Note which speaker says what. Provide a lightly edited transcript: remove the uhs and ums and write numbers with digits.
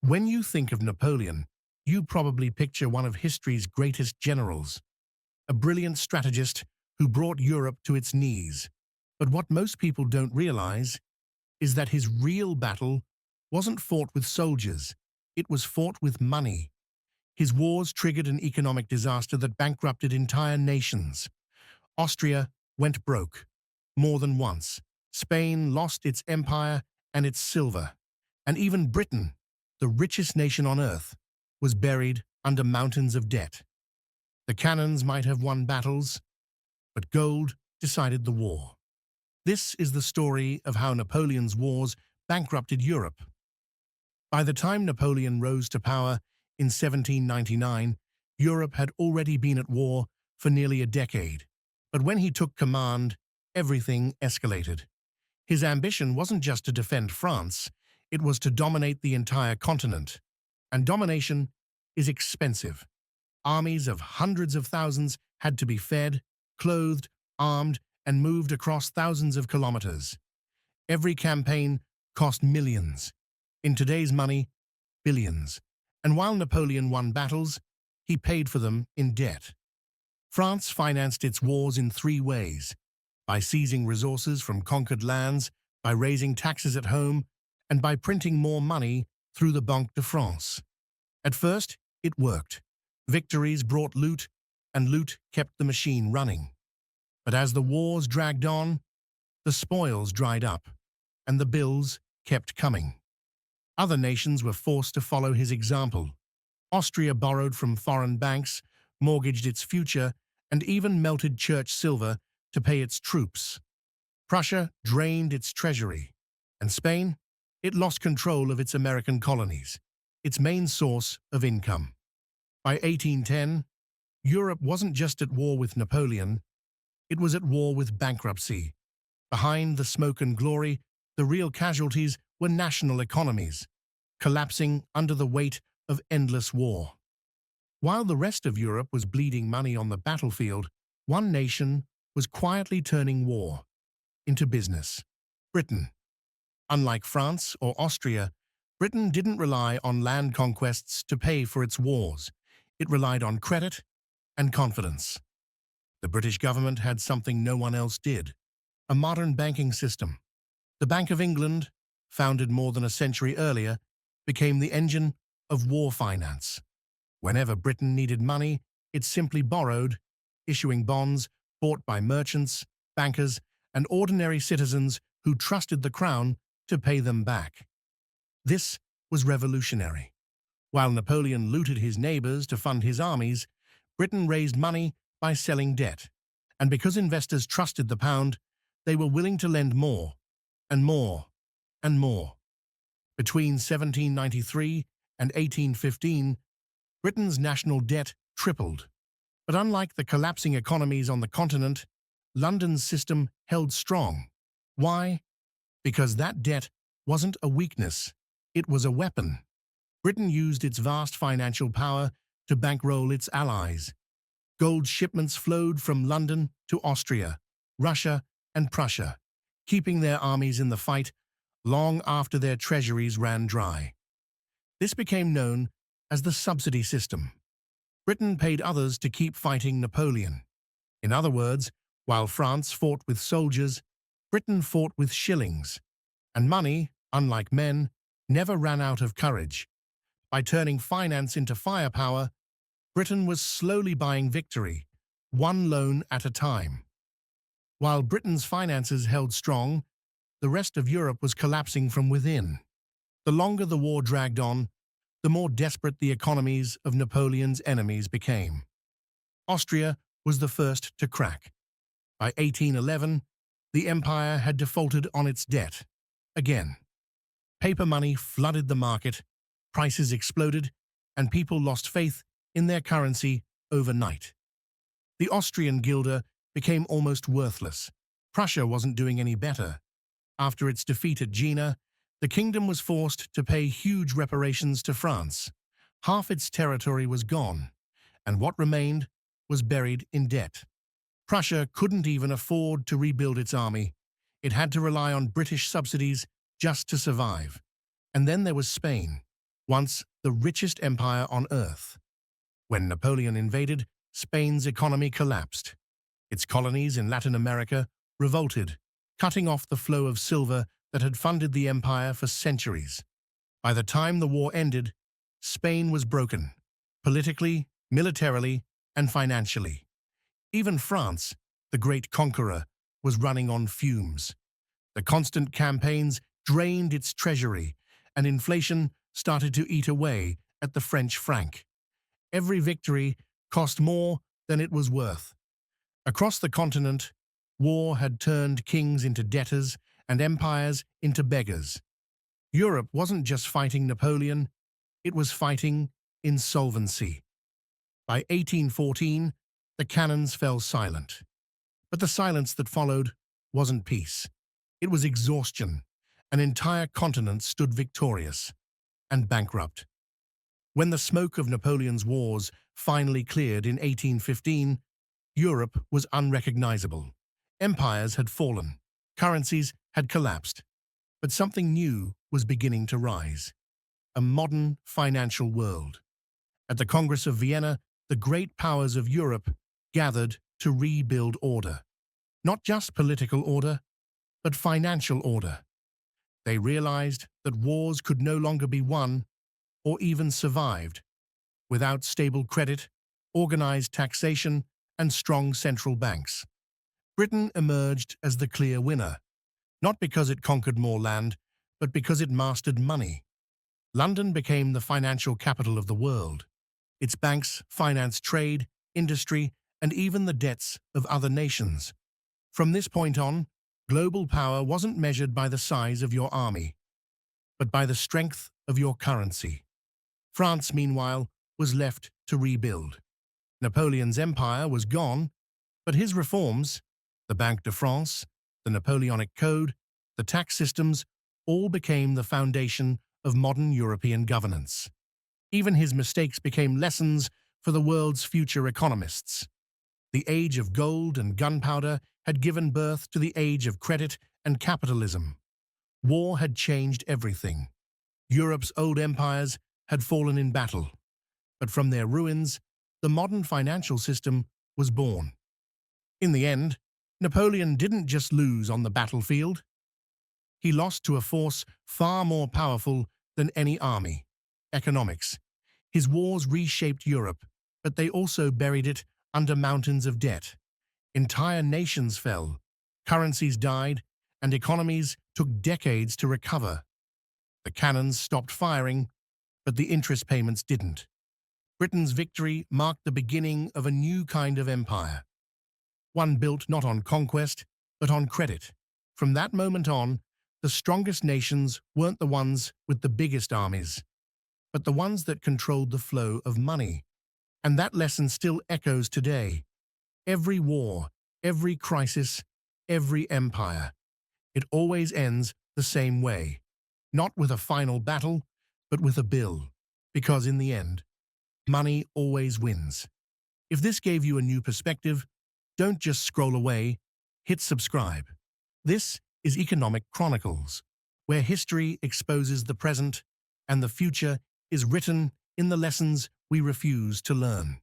Speaker 1: When you think of Napoleon, you probably picture one of history's greatest generals, a brilliant strategist who brought Europe to its knees. But what most people don't realize is that his real battle wasn't fought with soldiers, it was fought with money. His wars triggered an economic disaster that bankrupted entire nations. Austria went broke more than once. Spain lost its empire and its silver. And even Britain, the richest nation on earth, was buried under mountains of debt. The cannons might have won battles, but gold decided the war. This is the story of how Napoleon's wars bankrupted Europe. By the time Napoleon rose to power in 1799, Europe had already been at war for nearly a decade. But when he took command, everything escalated. His ambition wasn't just to defend France, it was to dominate the entire continent. And domination is expensive. Armies of hundreds of thousands had to be fed, clothed, armed, and moved across thousands of kilometers. Every campaign cost millions. In today's money, billions. And while Napoleon won battles, he paid for them in debt. France financed its wars in three ways: by seizing resources from conquered lands, by raising taxes at home, and by printing more money through the Banque de France. At first, it worked. Victories brought loot, and loot kept the machine running. But as the wars dragged on, the spoils dried up, and the bills kept coming. Other nations were forced to follow his example. Austria borrowed from foreign banks, mortgaged its future, and even melted church silver to pay its troops. Prussia drained its treasury, and Spain, it lost control of its American colonies, its main source of income. By 1810, Europe wasn't just at war with Napoleon, it was at war with bankruptcy. Behind the smoke and glory, the real casualties were national economies, collapsing under the weight of endless war. While the rest of Europe was bleeding money on the battlefield, one nation was quietly turning war into business: Britain. Unlike France or Austria, Britain didn't rely on land conquests to pay for its wars. It relied on credit and confidence. The British government had something no one else did: a modern banking system. The Bank of England, founded more than a century earlier, became the engine of war finance. Whenever Britain needed money, it simply borrowed, issuing bonds bought by merchants, bankers, and ordinary citizens who trusted the crown to pay them back. This was revolutionary. While Napoleon looted his neighbors to fund his armies, Britain raised money by selling debt. And because investors trusted the pound, they were willing to lend more, and more, and more. Between 1793 and 1815, Britain's national debt tripled. But unlike the collapsing economies on the continent, London's system held strong. Why? Because that debt wasn't a weakness, it was a weapon. Britain used its vast financial power to bankroll its allies. Gold shipments flowed from London to Austria, Russia, and Prussia, keeping their armies in the fight long after their treasuries ran dry. This became known as the subsidy system. Britain paid others to keep fighting Napoleon. In other words, while France fought with soldiers, Britain fought with shillings. And money, unlike men, never ran out of courage. By turning finance into firepower, Britain was slowly buying victory, one loan at a time. While Britain's finances held strong, the rest of Europe was collapsing from within. The longer the war dragged on, the more desperate the economies of Napoleon's enemies became. Austria was the first to crack. By 1811, the empire had defaulted on its debt. Again, paper money flooded the market, prices exploded, and people lost faith in their currency overnight. The Austrian guilder became almost worthless. Prussia wasn't doing any better. After its defeat at Jena, the kingdom was forced to pay huge reparations to France. Half its territory was gone, and what remained was buried in debt. Prussia couldn't even afford to rebuild its army. It had to rely on British subsidies just to survive. And then there was Spain. once the richest empire on earth. When Napoleon invaded, Spain's economy collapsed. Its colonies in Latin America revolted, cutting off the flow of silver that had funded the empire for centuries. By the time the war ended, Spain was broken, politically, militarily, and financially. Even France, the great conqueror, was running on fumes. The constant campaigns drained its treasury, and inflation started to eat away at the French franc. Every victory cost more than it was worth. Across the continent, war had turned kings into debtors and empires into beggars. Europe wasn't just fighting Napoleon, it was fighting insolvency. By 1814, the cannons fell silent. But the silence that followed wasn't peace. It was exhaustion. An entire continent stood victorious and bankrupt. When the smoke of Napoleon's wars finally cleared in 1815, Europe was unrecognizable. Empires had fallen, currencies had collapsed, but something new was beginning to rise. A modern financial world. At the Congress of Vienna, the great powers of Europe gathered to rebuild order. Not just political order, but financial order. They realized that wars could no longer be won or even survived without stable credit, organized taxation, and strong central banks. Britain emerged as the clear winner, not because it conquered more land, but because it mastered money. London became the financial capital of the world. Its banks financed trade, industry, and even the debts of other nations. From this point on, global power wasn't measured by the size of your army, but by the strength of your currency. France, meanwhile, was left to rebuild. Napoleon's empire was gone, but his reforms, the Banque de France, the Napoleonic Code, the tax systems, all became the foundation of modern European governance. Even his mistakes became lessons for the world's future economists. The age of gold and gunpowder had given birth to the age of credit and capitalism. War had changed everything. Europe's old empires had fallen in battle, but from their ruins, the modern financial system was born. In the end, Napoleon didn't just lose on the battlefield. He lost to a force far more powerful than any army: economics. His wars reshaped Europe, but they also buried it under mountains of debt. Entire nations fell, currencies died, and economies took decades to recover. The cannons stopped firing, but the interest payments didn't. Britain's victory marked the beginning of a new kind of empire, one built not on conquest, but on credit. From that moment on, the strongest nations weren't the ones with the biggest armies, but the ones that controlled the flow of money. And that lesson still echoes today. Every war, every crisis, every empire, it always ends the same way. Not with a final battle, but with a bill. Because in the end, money always wins. If this gave you a new perspective, don't just scroll away, hit subscribe. This is Economic Chronicles, where history exposes the present and the future is written in the lessons we refuse to learn.